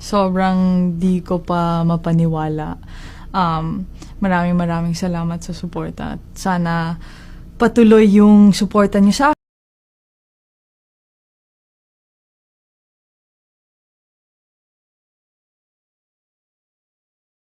Sobrang di ko pa mapaniwala. Maraming salamat sa suporta. At sana patuloy yung suporta niyo sa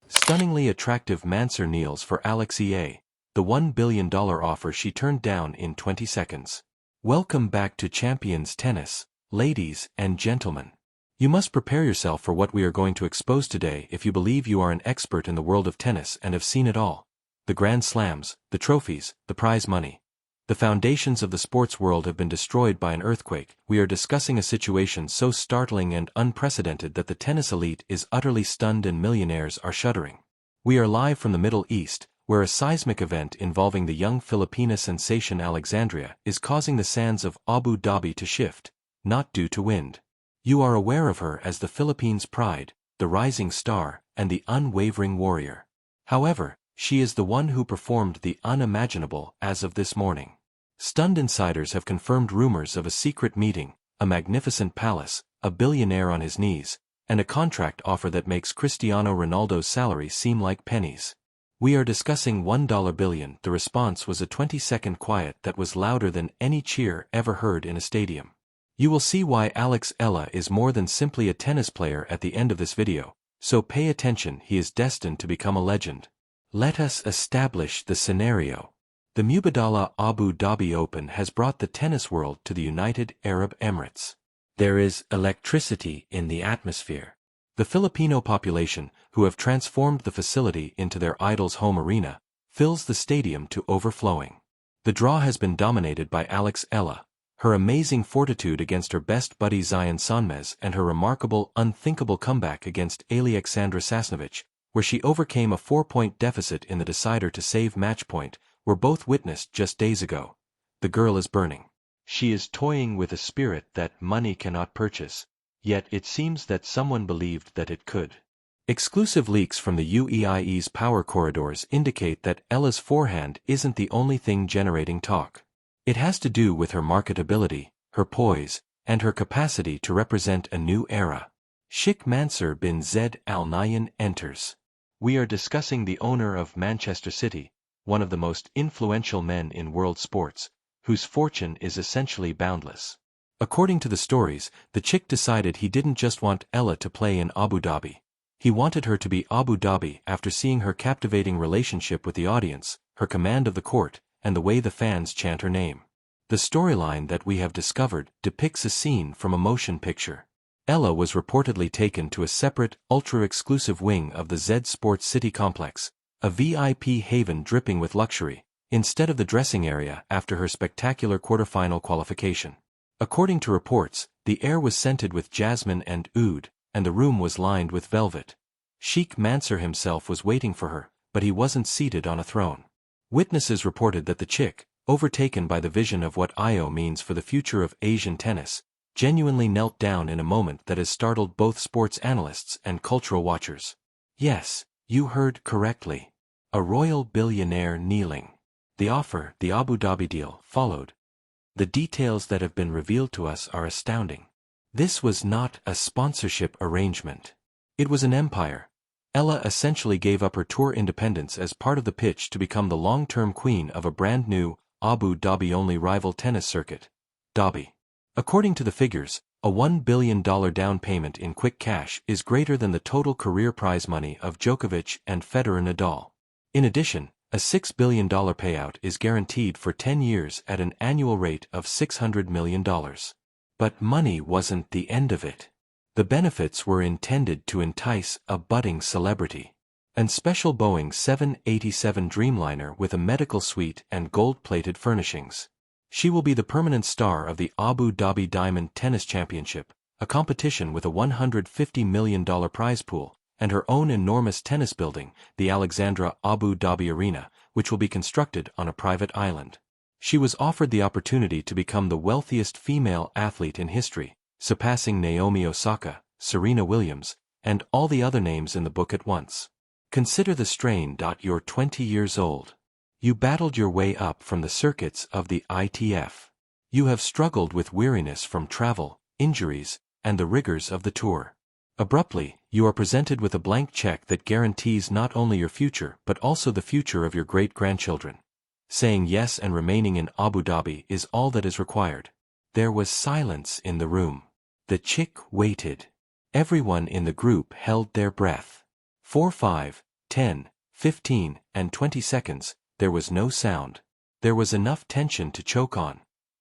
Stunningly attractive Mansour kneels for Alex Eala, the $1 billion offer she turned down in 20 seconds. Welcome back to Champions Tennis, ladies and gentlemen. You must prepare yourself for what we are going to expose today if you believe you are an expert in the world of tennis and have seen it all. The Grand Slams, the trophies, the prize money. The foundations of the sports world have been destroyed by an earthquake. We are discussing a situation so startling and unprecedented that the tennis elite is utterly stunned and millionaires are shuddering. We are live from the Middle East, where a seismic event involving the young Filipina sensation Alexandria is causing the sands of Abu Dhabi to shift, not due to wind. You are aware of her as the Philippines' pride, the rising star, and the unwavering warrior. However, she is the one who performed the unimaginable as of this morning. Stunned insiders have confirmed rumors of a secret meeting, a magnificent palace, a billionaire on his knees, and a contract offer that makes Cristiano Ronaldo's salary seem like pennies. We are discussing $1 billion. The response was a 20-second quiet that was louder than any cheer ever heard in a stadium. You will see why Alex Eala is more than simply a tennis player at the end of this video, so pay attention. He is destined to become a legend. Let us establish the scenario. The Mubadala Abu Dhabi Open has brought the tennis world to the United Arab Emirates. There is electricity in the atmosphere. The Filipino population, who have transformed the facility into their idol's home arena, fills the stadium to overflowing. The draw has been dominated by Alex Eala, her amazing fortitude against her best buddy Zion Sonmez and her remarkable, unthinkable comeback against Alexandra Sasnovich, where she overcame a 4-point deficit in the decider to save match point, were both witnessed just days ago. The girl is burning. She is toying with a spirit that money cannot purchase, yet it seems that someone believed that it could. Exclusive leaks from the UAE's power corridors indicate that Ella's forehand isn't the only thing generating talk. It has to do with her marketability, her poise, and her capacity to represent a new era. Sheikh Mansour bin Zayed Al Nahyan enters. We are discussing the owner of Manchester City, one of the most influential men in world sports, whose fortune is essentially boundless. According to the stories, the Sheikh decided he didn't just want Ella to play in Abu Dhabi. He wanted her to be Abu Dhabi after seeing her captivating relationship with the audience, her command of the court, and the way the fans chant her name. The storyline that we have discovered depicts a scene from a motion picture. Ella was reportedly taken to a separate, ultra-exclusive wing of the Zed Sports City complex, a VIP haven dripping with luxury, instead of the dressing area after her spectacular quarterfinal qualification. According to reports, the air was scented with jasmine and oud, and the room was lined with velvet. Sheikh Mansour himself was waiting for her, but he wasn't seated on a throne. Witnesses reported that the Sheikh, overtaken by the vision of what IO means for the future of Asian tennis, genuinely knelt down in a moment that has startled both sports analysts and cultural watchers. Yes, you heard correctly. A royal billionaire kneeling. The offer, the Abu Dhabi deal, followed. The details that have been revealed to us are astounding. This was not a sponsorship arrangement. It was an empire. Ella essentially gave up her tour independence as part of the pitch to become the long-term queen of a brand-new, Abu Dhabi-only rival tennis circuit, Dhabi. According to the figures, a $1 billion down payment in quick cash is greater than the total career prize money of Djokovic and Federer Nadal. In addition, a $6 billion payout is guaranteed for 10 years at an annual rate of $600 million. But money wasn't the end of it. The benefits were intended to entice a budding celebrity. An special Boeing 787 Dreamliner with a medical suite and gold-plated furnishings. She will be the permanent star of the Abu Dhabi Diamond Tennis Championship, a competition with a $150 million prize pool, and her own enormous tennis building, the Alexandra Abu Dhabi Arena, which will be constructed on a private island. She was offered the opportunity to become the wealthiest female athlete in history, surpassing Naomi Osaka, Serena Williams, and all the other names in the book at once. Consider the strain. You're 20 years old. You battled your way up from the circuits of the ITF. You have struggled with weariness from travel, injuries, and the rigors of the tour. Abruptly, you are presented with a blank check that guarantees not only your future but also the future of your great-grandchildren. Saying yes and remaining in Abu Dhabi is all that is required. There was silence in the room. The chick waited. Everyone in the group held their breath. 4, 5, 10, 15, and 20 seconds, there was no sound. There was enough tension to choke on.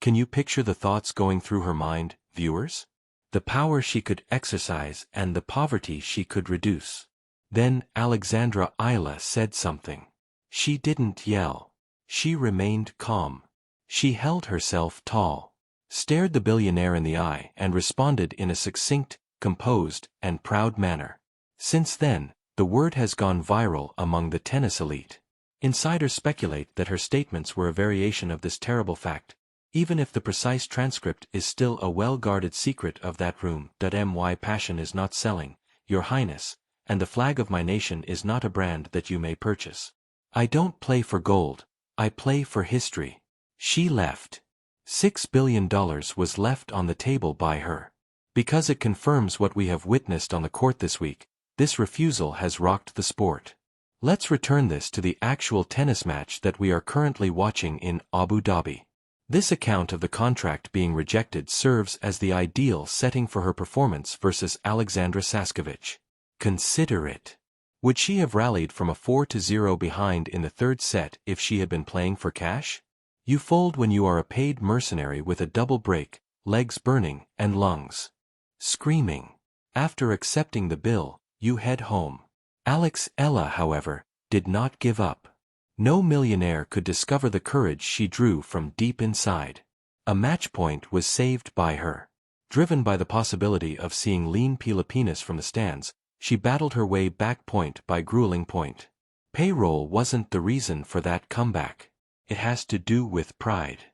Can you picture the thoughts going through her mind, viewers? The power she could exercise and the poverty she could reduce. Then Alexandra Eala said something. She didn't yell. She remained calm. She held herself tall, stared the billionaire in the eye and responded in a succinct, composed, and proud manner. Since then, the word has gone viral among the tennis elite. Insiders speculate that her statements were a variation of this terrible fact, even if the precise transcript is still a well-guarded secret of that room. My passion is not selling, Your Highness, and the flag of my nation is not a brand that you may purchase. I don't play for gold, I play for history. She left. $6 billion was left on the table by her. Because it confirms what we have witnessed on the court this week, this refusal has rocked the sport. Let's return this to the actual tennis match that we are currently watching in Abu Dhabi. This account of the contract being rejected serves as the ideal setting for her performance versus Alexandra Saskovich. Consider it. Would she have rallied from a 4-0 behind in the third set if she had been playing for cash? You fold when you are a paid mercenary with a double break, legs burning, and lungs screaming. After accepting the bill, you head home. Alex Eala, however, did not give up. No millionaire could discover the courage she drew from deep inside. A match point was saved by her. Driven by the possibility of seeing lean Filipinas from the stands, she battled her way back point by grueling point. Payroll wasn't the reason for that comeback. It has to do with pride.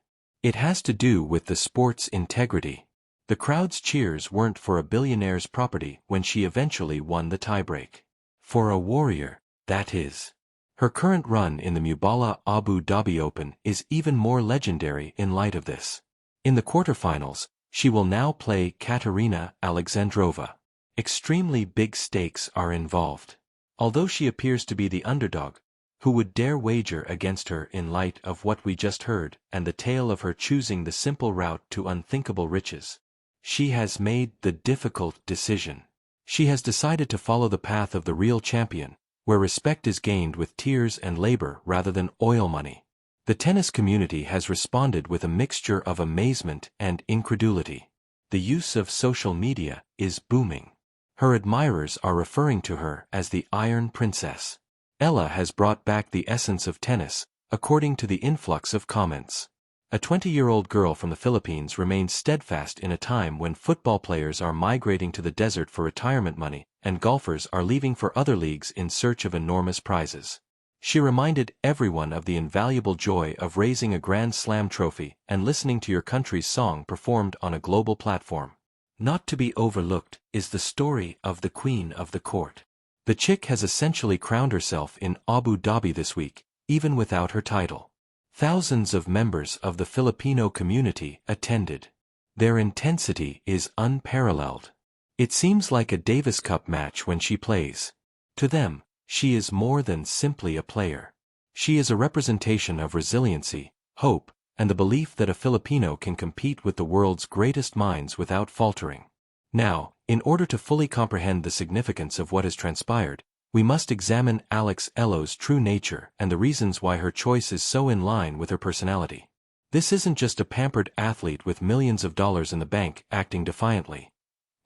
It has to do with the sport's integrity. The crowd's cheers weren't for a billionaire's property when she eventually won the tiebreak. For a warrior, that is. Her current run in the Mubala Abu Dhabi Open is even more legendary in light of this. In the quarterfinals, she will now play Katerina Alexandrova. Extremely big stakes are involved. Although she appears to be the underdog, who would dare wager against her in light of what we just heard and the tale of her choosing the simple route to unthinkable riches? She has made the difficult decision. She has decided to follow the path of the real champion, where respect is gained with tears and labor rather than oil money. The tennis community has responded with a mixture of amazement and incredulity. The use of social media is booming. Her admirers are referring to her as the Iron Princess. Ella has brought back the essence of tennis, according to the influx of comments. A 20-year-old girl from the Philippines remains steadfast in a time when football players are migrating to the desert for retirement money, and golfers are leaving for other leagues in search of enormous prizes. She reminded everyone of the invaluable joy of raising a Grand Slam trophy and listening to your country's song performed on a global platform. Not to be overlooked is the story of the Queen of the Court. The chick has essentially crowned herself in Abu Dhabi this week, even without her title. Thousands of members of the Filipino community attended. Their intensity is unparalleled. It seems like a Davis Cup match when she plays. To them, she is more than simply a player. She is a representation of resiliency, hope, and the belief that a Filipino can compete with the world's greatest minds without faltering. Now, in order to fully comprehend the significance of what has transpired, we must examine Alex Eala's true nature and the reasons why her choice is so in line with her personality. This isn't just a pampered athlete with millions of dollars in the bank acting defiantly.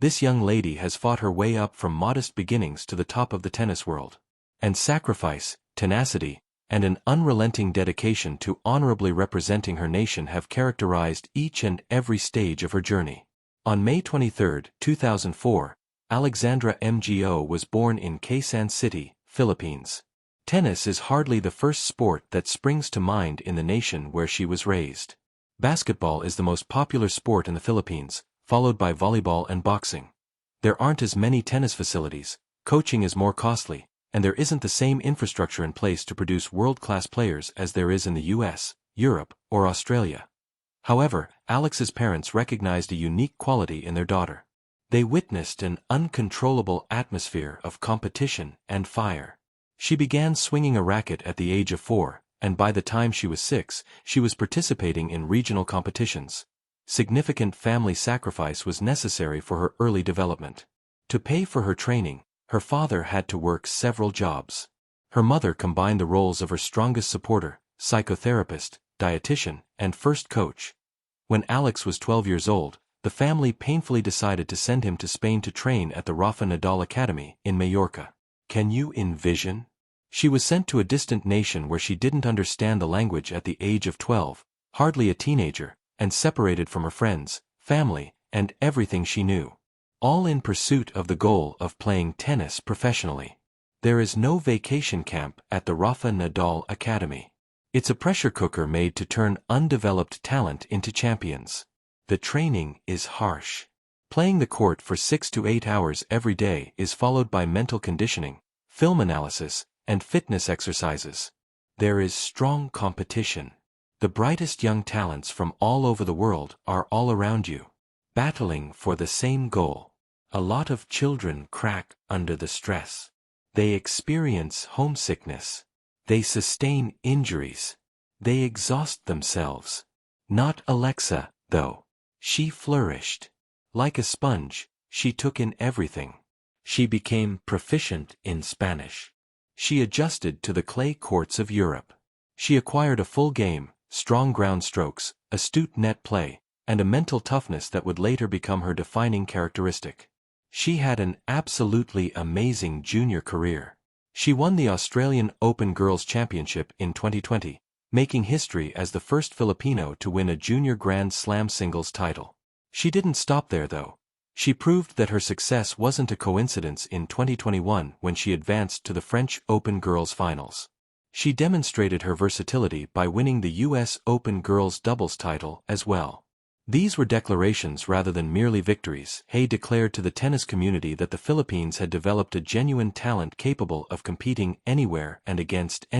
This young lady has fought her way up from modest beginnings to the top of the tennis world. And sacrifice, tenacity, and an unrelenting dedication to honorably representing her nation have characterized each and every stage of her journey. On May 23, 2004, Alexandra MGO was born in Quezon City, Philippines. Tennis is hardly the first sport that springs to mind in the nation where she was raised. Basketball is the most popular sport in the Philippines, followed by volleyball and boxing. There aren't as many tennis facilities, coaching is more costly, and there isn't the same infrastructure in place to produce world-class players as there is in the US, Europe, or Australia. However, Alex's parents recognized a unique quality in their daughter. They witnessed an uncontrollable atmosphere of competition and fire. She began swinging a racket at the age of 4, and by the time she was 6, she was participating in regional competitions. Significant family sacrifice was necessary for her early development. To pay for her training, her father had to work several jobs. Her mother combined the roles of her strongest supporter, psychotherapist, dietitian, and first coach. When Alex was 12 years old, the family painfully decided to send him to Spain to train at the Rafa Nadal Academy in Mallorca. Can you envision? She was sent to a distant nation where she didn't understand the language at the age of 12, hardly a teenager, and separated from her friends, family, and everything she knew. All in pursuit of the goal of playing tennis professionally. There is no vacation camp at the Rafa Nadal Academy. It's a pressure cooker made to turn undeveloped talent into champions. The training is harsh. Playing the court for 6 to 8 hours every day is followed by mental conditioning, film analysis, and fitness exercises. There is strong competition. The brightest young talents from all over the world are all around you, battling for the same goal. A lot of children crack under the stress. They experience homesickness. They sustain injuries. They exhaust themselves. Not Alexa, though. She flourished. Like a sponge, she took in everything. She became proficient in Spanish. She adjusted to the clay courts of Europe. She acquired a full game, strong ground strokes, astute net play, and a mental toughness that would later become her defining characteristic. She had an absolutely amazing junior career. She won the Australian Open Girls Championship in 2020, making history as the first Filipino to win a junior Grand Slam singles title. She didn't stop there though. She proved that her success wasn't a coincidence in 2021 when she advanced to the French Open Girls Finals. She demonstrated her versatility by winning the US Open Girls Doubles title as well. These were declarations rather than merely victories. Hay declared to the tennis community that the Philippines had developed a genuine talent capable of competing anywhere and against anyone.